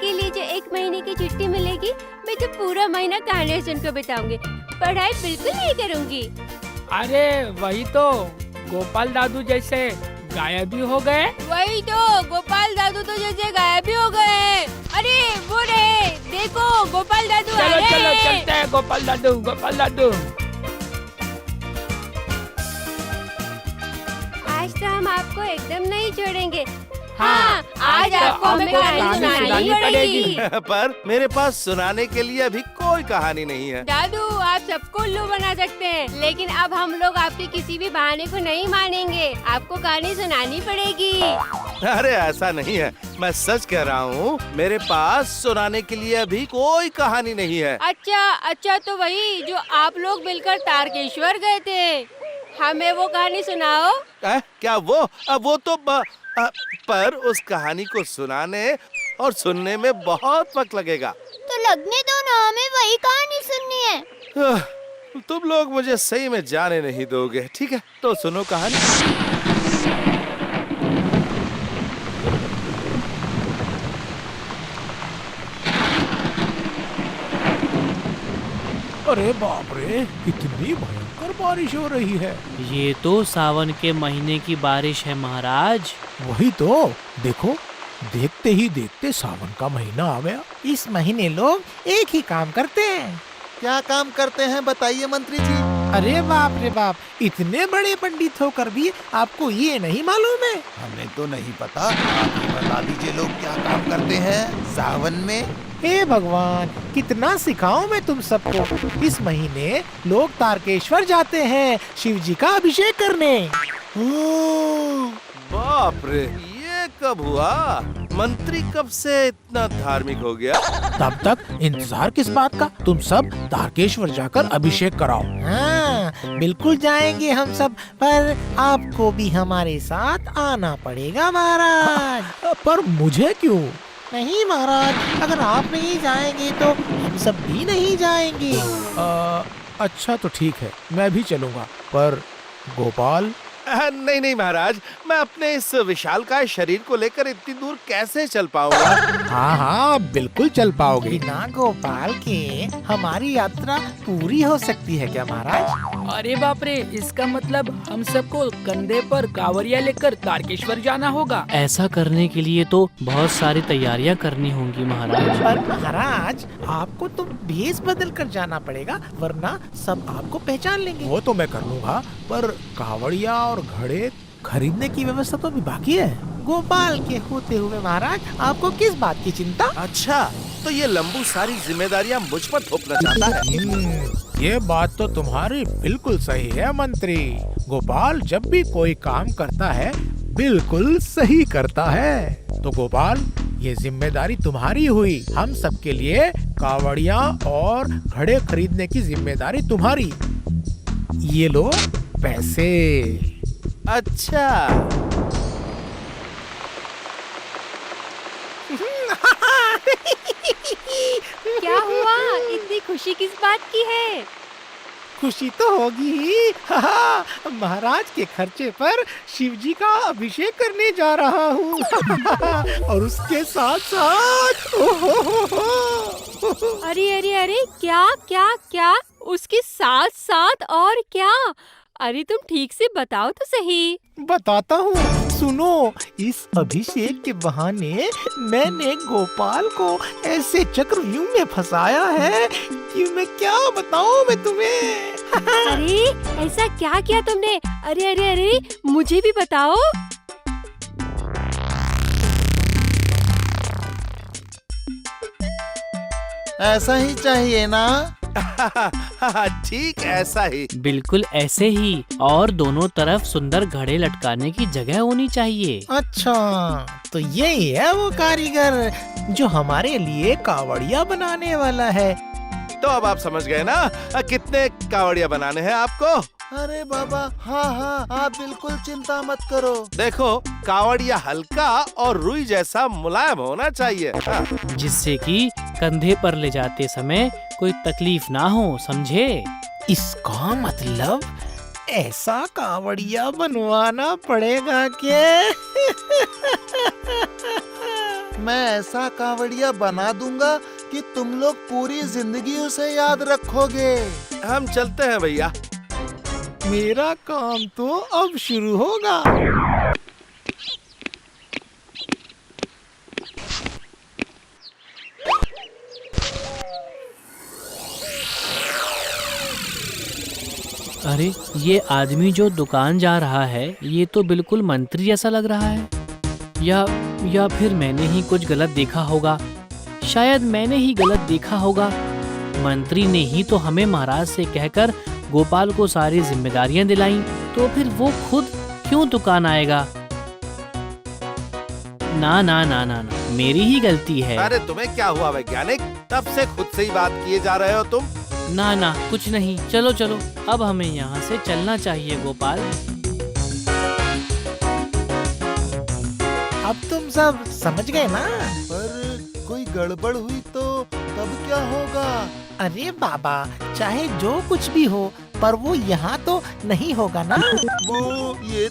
के लिए जो 1 महीने की छुट्टी मिलेगी, मैं तो पूरा महीना कहानियाँ सुनकर बिताऊंगी। पढ़ाई बिल्कुल नहीं करूंगी। अरे वही तो, गोपाल दादू जैसे गायब भी हो गए। वही तो, गोपाल दादू तो जैसे गायब भी हो गए। अरे वो रहे, देखो गोपाल दादू आ चलो रहे चलो हैं। चलते हैं गोपाल दादू, गोपाल दादू। आज तो हम आपको एकदम नहीं छोड़ेंगे। हाँ, आज आपको हमें कहानी सुनानी पड़ेगी। पर मेरे पास सुनाने के लिए अभी कोई कहानी नहीं है। दादू, आप सबको उल्लू बना सकते हैं, लेकिन अब हम लोग आपके किसी भी बहाने को नहीं मानेंगे। आपको कहानी सुनानी पड़ेगी। अरे ऐसा नहीं है, मैं सच कह रहा हूँ, मेरे पास सुनाने के लिए अभी कोई कहानी नहीं है। अच्छा तो वही जो आप लोग मिलकर तारकेश्वर गए थे, हमें वो कहानी सुनाओ। क्या वो तो पर उस कहानी को सुनाने और सुनने में बहुत वक्त लगेगा। तो लगने दो ना, हमें वही कहानी सुननी है। तुम लोग मुझे सही में जाने नहीं दोगे। ठीक है, तो सुनो कहानी। अरे बाप रे, कितनी भयंकर बारिश हो रही है। ये तो सावन के महीने की बारिश है महाराज। वही तो, देखो, देखते ही देखते सावन का महीना आ गया। इस महीने लोग एक ही काम करते हैं। क्या काम करते हैं बताइए मंत्री जी। अरे बाप रे बाप, इतने बड़े पंडित होकर भी आपको ये नहीं मालूम है? हमें तो नहीं पता, आप ही बता दीजिए लोग क्या काम करते हैं सावन में। हे भगवान, कितना सिखाऊं मैं तुम सबको। इस महीने लोग तारकेश्वर जाते हैं शिव जी का अभिषेक करने। बाप रे, ये कब हुआ? मंत्री कब से इतना धार्मिक हो गया? तब तक इंतजार किस बात का, तुम सब तारकेश्वर जाकर अभिषेक कराओ। हाँ, बिल्कुल जाएंगे हम सब, पर आपको भी हमारे साथ आना पड़ेगा महाराज। पर मुझे क्यों? नहीं महाराज, अगर आप नहीं जाएंगे तो हम सब भी नहीं जाएंगे। अच्छा तो ठीक है, मैं भी चलूंगा, पर गोपाल? नहीं महाराज, मैं अपने इस विशालकाय शरीर को लेकर इतनी दूर कैसे चल पाऊंगा? हाँ, बिल्कुल चल पाओगे। बिना गोपाल के हमारी यात्रा पूरी हो सकती है क्या महाराज? अरे बाप रे, इसका मतलब हम सबको कंधे पर कांवरिया लेकर तारकेश्वर जाना होगा। ऐसा करने के लिए तो बहुत सारी तैयारियां करनी होंगी महाराज। पर महाराज, आपको तो भेष बदल कर जाना पड़ेगा, वरना सब आपको पहचान लेंगे। वो तो मैं कर लूंगा, पर कावड़िया और घड़े खरीदने की व्यवस्था तो अभी बाकी है। गोपाल के होते हुए महाराज, आपको किस बात की चिंता? अच्छा, तो ये लंबू सारी जिम्मेदारियां मुझ पर थोपना चाहता है। ये बात तो तुम्हारी बिल्कुल सही है मंत्री। गोपाल जब भी कोई काम करता है बिल्कुल सही करता है। तो गोपाल, ये जिम्मेदारी तुम्हारी हुई। हम सबके लिए कावड़िया और घड़े खरीदने की जिम्मेदारी तुम्हारी। ये लो पैसे। अच्छा, क्या हुआ? इतनी खुशी किस बात की है? खुशी तो होगी ही। महाराज के खर्चे पर शिव जी का अभिषेक करने जा रहा हूँ। और उसके साथ साथ अरे क्या क्या क्या? उसके साथ साथ और क्या? अरे तुम ठीक से बताओ तो सही। बताता हूँ, सुनो। इस अभिषेक के बहाने मैंने गोपाल को ऐसे चक्रव्यूह में फंसाया है कि मैं क्या बताऊँ मैं तुम्हें। अरे ऐसा क्या किया तुमने? अरे मुझे भी बताओ। ऐसा ही चाहिए ना? ठीक ऐसा ही। बिल्कुल ऐसे ही, और दोनों तरफ सुंदर घड़े लटकाने की जगह होनी चाहिए। अच्छा, तो यही है वो कारीगर जो हमारे लिए कावड़िया बनाने वाला है। तो अब आप समझ गए ना कितने कावड़िया बनाने हैं आपको? अरे बाबा, हाँ, आप बिल्कुल चिंता मत करो। देखो, कावड़िया हल्का और रुई जैसा मुलायम होना चाहिए। हाँ। जिससे कि कंधे पर ले जाते समय कोई तकलीफ ना हो, समझे? इसका मतलब ऐसा कावड़िया बनवाना पड़ेगा क्या? मैं ऐसा कावड़िया बना दूंगा कि तुम लोग पूरी जिंदगी उसे याद रखोगे। हम चलते हैं भैया। मेरा काम तो अब शुरू होगा। अरे ये आदमी जो दुकान जा रहा है ये तो बिल्कुल मंत्री जैसा लग रहा है। या फिर मैंने ही कुछ गलत देखा होगा। शायद मैंने ही गलत देखा होगा। मंत्री ने ही तो हमें महाराज से कहकर गोपाल को सारी जिम्मेदारियां दिलाई, तो फिर वो खुद क्यों दुकान आएगा? ना ना ना ना ना, मेरी ही गलती है। अरे तुम्हें क्या हुआ वैज्ञानिक? तब से खुद से ही बात किए जा रहे हो तुम। ना ना कुछ नहीं, चलो चलो अब हमें यहाँ से चलना चाहिए गोपाल। अब तुम सब समझ गए ना? पर कोई गड़बड़ हुई तो तब क्या होगा? अरे बाबा, चाहे जो कुछ भी हो, पर वो यहाँ तो नहीं होगा ना। वो ये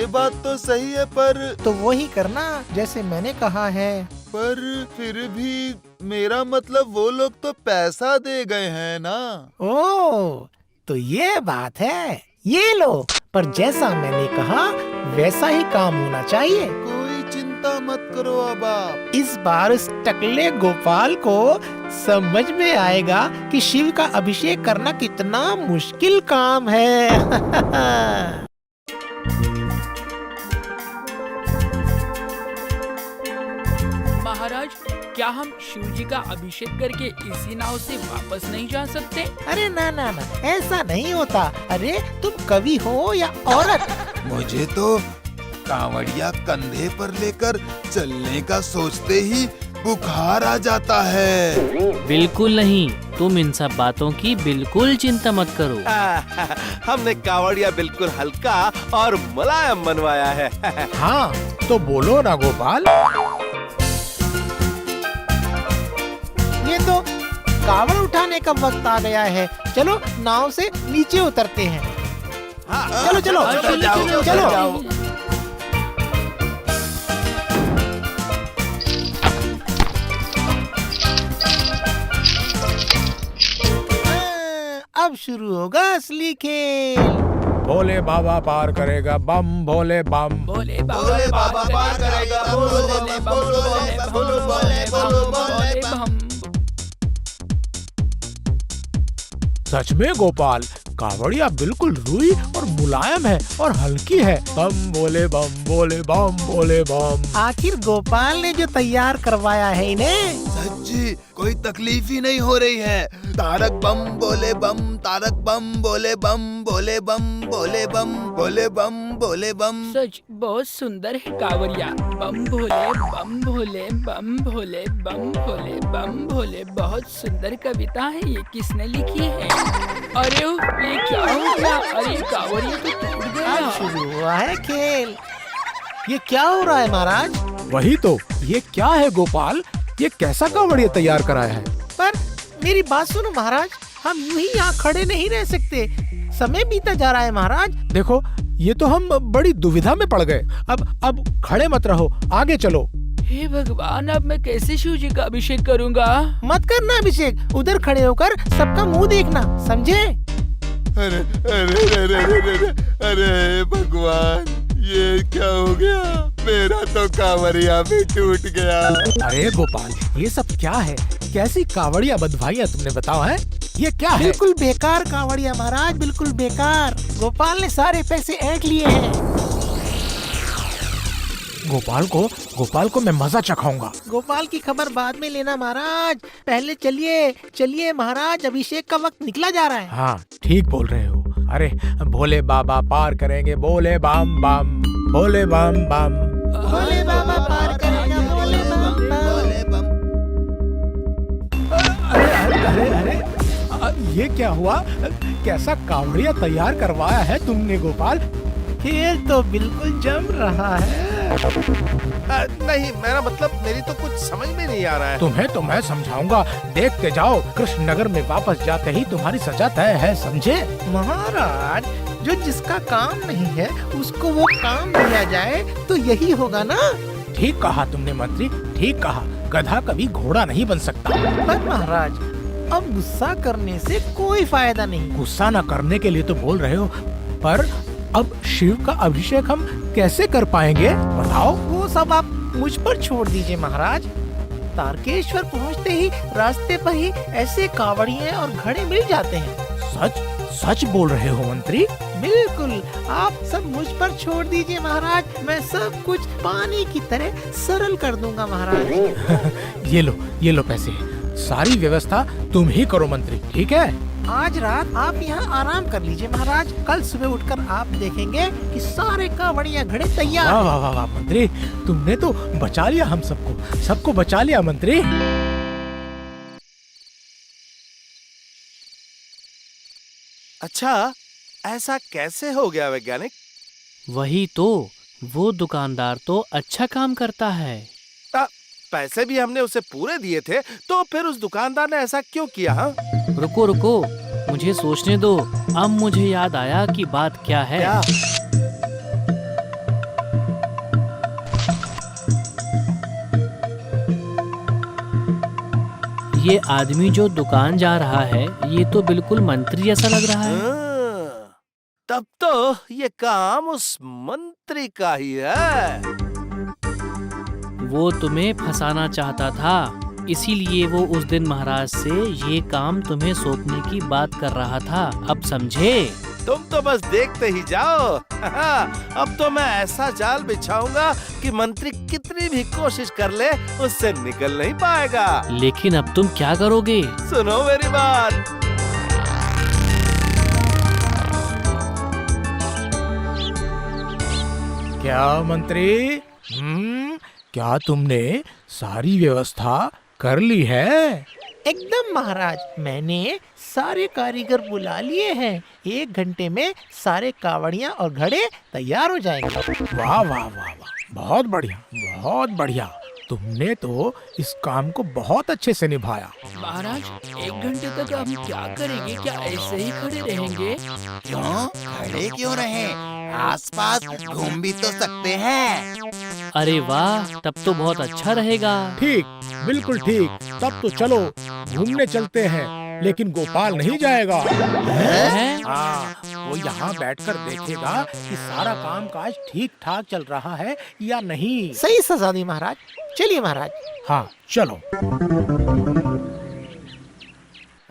बात तो सही है, पर तो वो ही करना जैसे मैंने कहा है। पर फिर भी मेरा मतलब वो लोग तो पैसा दे गए हैं ना। ओ, तो ये बात है। ये लो, पर जैसा मैंने कहा वैसा ही काम होना चाहिए। कोई चिंता मत करो अब आप। इस बार इस टकले गोपाल को समझ में आएगा कि शिव का अभिषेक करना कितना मुश्किल काम है। महाराज, क्या हम शिव जी का अभिषेक करके इसी नाव से वापस नहीं जा सकते? अरे ना ना ना, ऐसा नहीं होता। अरे तुम कवि हो या औरत? मुझे तो कांवड़िया कंधे पर लेकर चलने का सोचते ही बुखार आ जाता है। बिल्कुल नहीं, तुम इन सब बातों की बिल्कुल चिंता मत करो। हमने कावड़िया बिल्कुल हल्का और मुलायम बनवाया है। हाँ, तो बोलो ना गोपाल। ये तो कावड़ उठाने का वक्त आ गया है। चलो नाव से नीचे उतरते हैं। चलो चलो चलो चलो। अब शुरू होगा असली खेल। भोले बाबा पार करेगा बम भोले बम। भोले बाबा पार करेगा भोले बम। सच में गोपाल, कावड़िया बिल्कुल रुई और मुलायम है और हल्की है। बम भोले बम भोले बम भोले बम। आखिर गोपाल ने जो तैयार करवाया है इन्हें। सच्ची कोई तकलीफ ही नहीं हो रही है। तारक बम बोले बम, तारक बम बोले बम, बोले बम बोले बम, बोले बम बोले बम। सच बहुत सुंदर है कावड़िया। बम भोले बम भोले बम भोले बम भोले बम भोले। बहुत सुंदर कविता है। ये किसने लिखी है? अरे ये क्या हो गया? अरे कावड़िया तो टूट अब गया। शुरू हुआ है खेल। ये क्या हो रहा है महाराज? वही तो, ये क्या है गोपाल? ये कैसा कावड़िया तैयार कराया है? पर मेरी बात सुनो महाराज, हम यूं ही यहाँ खड़े नहीं रह सकते। समय बीता जा रहा है महाराज। देखो, ये तो हम बड़ी दुविधा में पड़ गए। अब खड़े मत रहो, आगे चलो। हे भगवान, अब मैं कैसे शिव जी का अभिषेक करूँगा? मत करना अभिषेक, उधर खड़े होकर सबका मुंह देखना, समझे? अरे अरे अरे अरे अरे अरे भगवान, ये क्या हो गया? मेरा तो कांवड़िया भी टूट गया। अरे गोपाल, ये सब क्या है? कैसी कावड़िया बंधवाई है तुमने, बताओ है? ये क्या है? बिल्कुल बेकार कावड़िया महाराज, बिल्कुल बेकार। गोपाल ने सारे पैसे ऐंठ लिए हैं। गोपाल को मैं मजा चखाऊंगा। गोपाल की खबर बाद में लेना महाराज। पहले चलिए चलिए महाराज, अभिषेक का वक्त निकला जा रहा है। हाँ, ठीक बोल रहे हो। अरे भोले बाबा पार करेंगे बोले बम बम, भोले बम बम। भोले बाबा पार करेगा भोले बम बम। अरे ये क्या हुआ? कैसा कावड़िया तैयार करवाया है तुमने गोपाल? खेल तो बिल्कुल जम रहा है। नहीं, मेरा मतलब मेरी तो कुछ समझ में नहीं आ रहा है। तुम्हें तो मैं समझाऊंगा, देखते जाओ। कृष्णनगर में वापस जाते ही तुम्हारी सजा तय है, समझे? महाराज, जो जिसका काम नहीं है उसको वो काम दिया जाए तो यही होगा ना। ठीक कहा तुमने मंत्री, ठीक कहा, गधा कभी घोड़ा नहीं बन सकता। पर महाराज, अब गुस्सा करने से कोई फायदा नहीं। गुस्सा न करने के लिए तो बोल रहे हो, पर अब शिव का अभिषेक हम कैसे कर पाएंगे बताओ? वो सब आप मुझ पर छोड़ दीजिए महाराज। तारकेश्वर पहुंचते ही रास्ते पर ही ऐसे कावड़िए और घड़े मिल जाते हैं। सच सच बोल रहे हो मंत्री? बिल्कुल, आप सब मुझ पर छोड़ दीजिए महाराज। मैं सब कुछ पानी की तरह सरल कर दूंगा महाराज। ये लो पैसे, सारी व्यवस्था तुम ही करो मंत्री, ठीक है? आज रात आप यहाँ आराम कर लीजिए महाराज। कल सुबह उठकर आप देखेंगे कि सारे कावड़िया घड़े तैयार वाह हैं। वाह वाह वाह मंत्री, तुमने तो बचा लिया हम सबको बचा लिया मंत्री। अच्छा, ऐसा कैसे हो गया वैज्ञानिक? वही तो, वो दुकानदार तो अच्छा काम करता है। पैसे भी हमने उसे पूरे दिए थे, तो फिर उस दुकानदार ने ऐसा क्यों किया? हाँ? रुको रुको, मुझे सोचने दो। अब मुझे याद आया कि बात क्या है। क्या? ये आदमी जो दुकान जा रहा है, ये तो बिल्कुल मंत्री जैसा लग रहा है। तब तो ये काम उस मंत्री का ही है। वो तुम्हें फंसाना चाहता था, इसीलिए वो उस दिन महाराज से ये काम तुम्हें सौंपने की बात कर रहा था। अब समझे? तुम तो बस देखते ही जाओ। अब तो मैं ऐसा जाल बिछाऊंगा कि मंत्री कितनी भी कोशिश कर ले, उससे निकल नहीं पाएगा। लेकिन अब तुम क्या करोगे? सुनो मेरी बात। क्या मंत्री? क्या तुमने सारी व्यवस्था कर ली है? एकदम महाराज, मैंने सारे कारीगर बुला लिए हैं। 1 घंटे में सारे कावड़ियाँ और घड़े तैयार हो जाएंगे। वाह वाह वाह वाह, बहुत बढ़िया, बहुत बढ़िया। तुमने तो इस काम को बहुत अच्छे से निभाया। महाराज, 1 घंटे तक हम क्या करेंगे? क्या ऐसे ही खड़े रहेंगे? क्यों खड़े क्यों रहे? आसपास घूम भी तो सकते हैं। अरे वाह, तब तो बहुत अच्छा रहेगा। ठीक, बिल्कुल ठीक। तब तो चलो घूमने चलते हैं, लेकिन गोपाल नहीं जाएगा। हैं? हाँ, वो यहाँ बैठकर देखेगा कि सारा काम काज ठीक ठाक चल रहा है या नहीं। सही सजा दी महाराज। चलिए महाराज। हाँ चलो।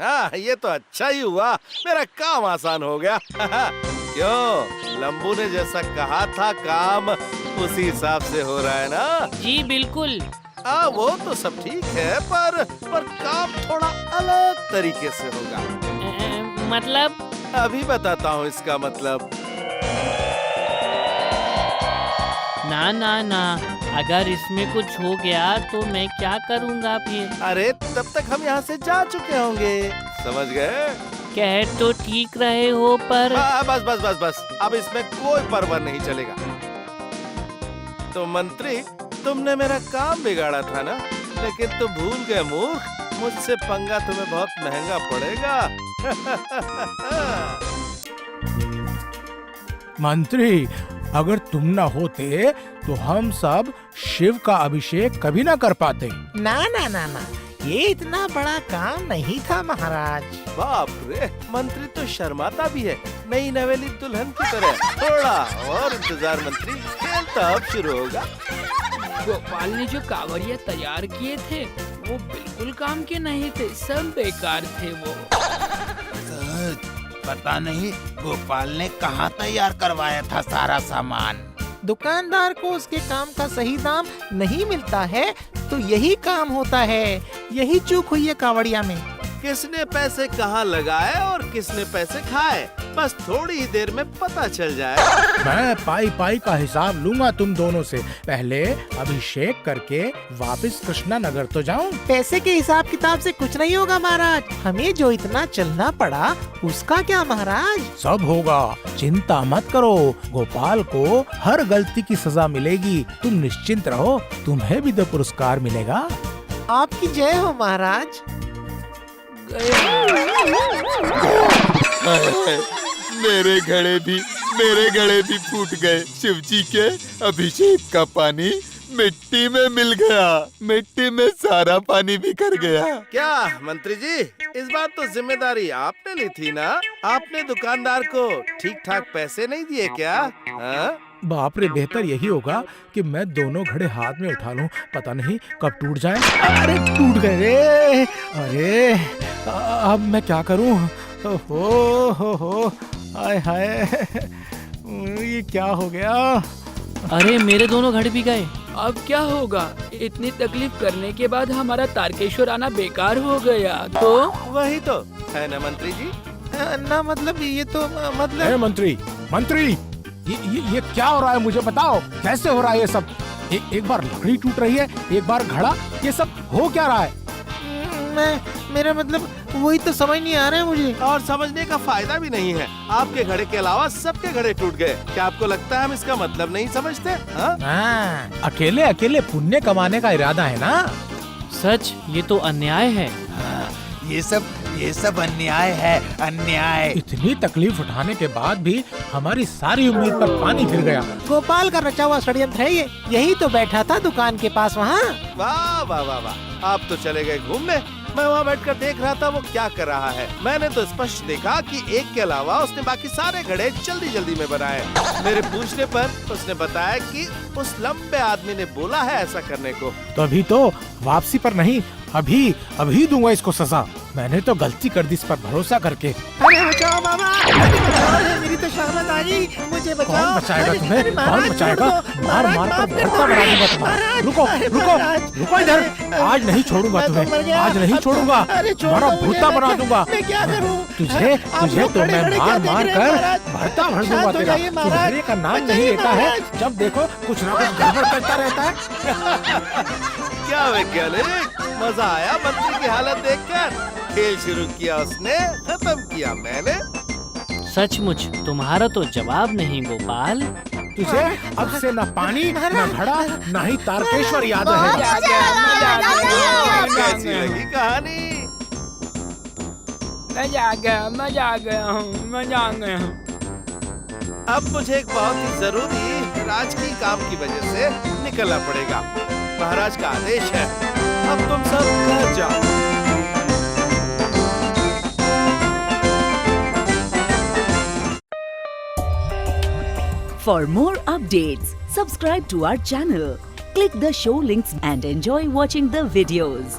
हाँ, ये तो अच्छा ही हुआ, मेरा काम आसान हो गया। क्यों, लंबू ने जैसा कहा था काम उसी हिसाब से हो रहा है ना? जी बिल्कुल। वो तो सब ठीक है, पर काम थोड़ा अलग तरीके से होगा। मतलब? अभी बताता हूँ इसका मतलब। ना ना ना, अगर इसमें कुछ हो गया तो मैं क्या करूँगा फिर? अरे तब तक हम यहाँ से जा चुके होंगे, समझ गए? कह तो ठीक रहे हो, पर बस बस बस बस, अब इसमें कोई परवाह नहीं चलेगा। तो मंत्री, तुमने मेरा काम बिगाड़ा था ना, लेकिन तुम भूल गए मूर्ख, मुझसे पंगा तुम्हें बहुत महंगा पड़ेगा। मंत्री, अगर तुम न होते तो हम सब शिव का अभिषेक कभी न कर पाते। ना ना ना ना, ये इतना बड़ा काम नहीं था महाराज। बाप रे, मंत्री तो शर्माता भी है, नई नवेली दुल्हन की तरह। थोड़ा और इंतजार मंत्री, खेल तो अब शुरू होगा। गोपाल ने जो कावड़िया तैयार किए थे, वो बिल्कुल काम के नहीं थे, सब बेकार थे वो। सच, पता नहीं गोपाल ने कहाँ तैयार करवाया था सारा सामान। दुकानदार को उसके काम का सही दाम नहीं मिलता है, तो यही काम होता है। यही चूक हुई है कावड़िया में। किसने पैसे कहाँ लगाए और किसने पैसे खाए, बस थोड़ी ही देर में पता चल जाए। मैं पाई पाई का हिसाब लूंगा तुम दोनों से। पहले अभिषेक करके वापस कृष्णा नगर तो जाऊं। पैसे के हिसाब किताब से कुछ नहीं होगा महाराज। हमें जो इतना चलना पड़ा, उसका क्या महाराज? सब होगा, चिंता मत करो। गोपाल को हर गलती की सजा मिलेगी, तुम निश्चिंत रहो। तुम्हें भी 2 पुरस्कार मिलेगा। आपकी जय हो महाराज। मेरे घड़े भी फूट गए। शिव जी के अभिषेक का पानी मिट्टी में मिल गया। मिट्टी में सारा पानी बिखर गया। क्या मंत्री जी, इस बार तो जिम्मेदारी आपने ली थी ना? आपने दुकानदार को ठीक ठाक पैसे नहीं दिए क्या? हाँ? बाप रे, बेहतर यही होगा कि मैं दोनों घड़े हाथ में उठा लूं, पता नहीं कब टूट जाए। अरे टूट गए रे। अरे अब मैं क्या करूं? हो हाय हाय, ये क्या हो गया? अरे मेरे दोनों घड़े भी गए। अब क्या होगा? इतनी तकलीफ करने के बाद हमारा तारकेश्वर आना बेकार हो गया। तो वही तो है ना मंत्री जी। ना मतलब ये तो मतलब ए मंत्री, ये क्या हो रहा है? मुझे बताओ, कैसे हो रहा है ये सब? एक बार लकड़ी टूट रही है, एक बार घड़ा, ये सब हो क्या रहा है? मेरा मतलब वही तो समझ नहीं आ रहा है मुझे। और समझने का फायदा भी नहीं है। आपके घड़े के अलावा सबके घड़े टूट गए। क्या आपको लगता है हम इसका मतलब नहीं समझते? हाँ? अकेले अकेले पुण्य कमाने का इरादा है ना? सच, ये तो अन्याय है। ये सब अन्याय है, अन्याय। इतनी तकलीफ उठाने के बाद भी हमारी सारी उम्मीद पर पानी फिर गया। गोपाल का रचा हुआ षड्यंत्र है ये। यही तो बैठा था दुकान के पास वहाँ। वाह वाह वाह वाह, आप तो चले गए घूमने। मैं वहाँ बैठकर देख रहा था वो क्या कर रहा है। मैंने तो स्पष्ट देखा कि एक के अलावा उसने बाकी सारे घड़े जल्दी जल्दी में बनाए। मेरे पूछने पर उसने बताया कि उस लंबे आदमी ने बोला है ऐसा करने को। तो अभी तो वापसी पर नहीं, अभी दूंगा इसको सजा। मैंने तो गलती कर दी इस पर भरोसा करके। अरे बचाओ बाबा, मेरी तो शामत आ गई, मुझे बचाओ। कौन बचाएगा तुम्हें? अरे कौन महाराज, बचाएगा? महाराज, मार माफ कर करो, भरता बना दूंगा तुम्हारा। रुको इधर। आज नहीं छोड़ूंगा मैं तो तुम्हें, मर गया। आज नहीं छोड़ूंगा। अरे छोड़ बड़ा दो मुझे, भूता बना दूंगा। मैं क्या करूं? तुझे आप लोग तो मैं खड़े-खड़े क्या मार देख मार रहे हैं, कर महाराज? भरता भर दूंगा शांत हो तेरा। जाइए, महाराज। सुधरने का नाम नहीं बचाइए, लेता है। महाराज। जब देखो कुछ ना कुछ गड़बड़ करता रहता है। क्या वैज्ञानिक, मजा आया मंत्री की हालत देखकर? खेल शुरू किया उसने, खत्म किया मैंने। सचमुच तुम्हारा तो जवाब नहीं गोपाल। तुझे अब से न पानी, न घड़ा, न ही तारकेश्वर याद रहेगा। कैसी लगी कहानी? मजा आ गया हूँ। अब मुझे एक बहुत ही जरूरी राजकीय काम की वजह से निकलना पड़ेगा। महाराज का आदेश है, अब तुम सब घर जाओ। For more updates, subscribe to our channel, click the show links and enjoy watching the videos.